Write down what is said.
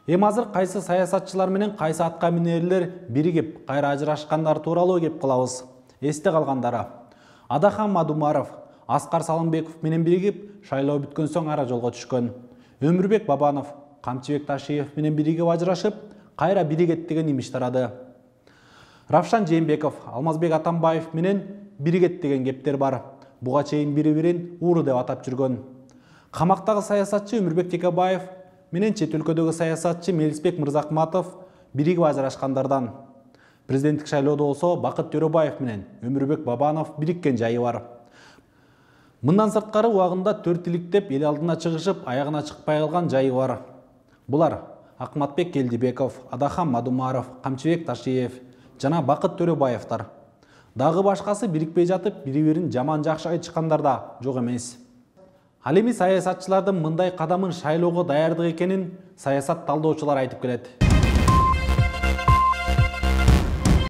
Эми азыр кайсы саясатчылар менен кайсы атка минерлер биригип, кайра ажырашкандар тууралуу кеп кылабыз. Эсте калгандары: Адахан Мадумаров Аскар Салымбеков менен биригип, шайлоо бүткөн соң ара жолго түшкөн. Өмүрбек Бабанов Камчыбек Ташиев менен биригип ажырашып, кайра биригет деген имиш тарады. Равшан Жээнбеков Алмазбек Атамбаев менен биригет деген кептер бар. Буга чейин бири-бирин ууру деп атап жүргөн. Камактагы саясатчы Өмүрбек Текебаев менен чет өлкөдөгү саясатчы Мелисбек Мырзакматов биригип ажырашкандардан. Президенттик шайлоодо болсо Бакыт Төрөбаев менен Өмүрбек Бабанов бириккен жайы бар. Мындан сырткары убагында 4 иликтеп эл алдына чыгышып, аягына чыкпай калган жайы бар. Булар Акматбек Келдибеков, Адахан Мадумаров, Камчыбек Ташиев жана Бакыт Төрөбаевтар. Дагы башкасы бирикпей жатып, бири-бирин жаман жакшы айтышкандар да жок эмес. Ал эми саясатчылардын мындай кадамын шайлоого даярдык экенин саясат талдоочулар айтып келет.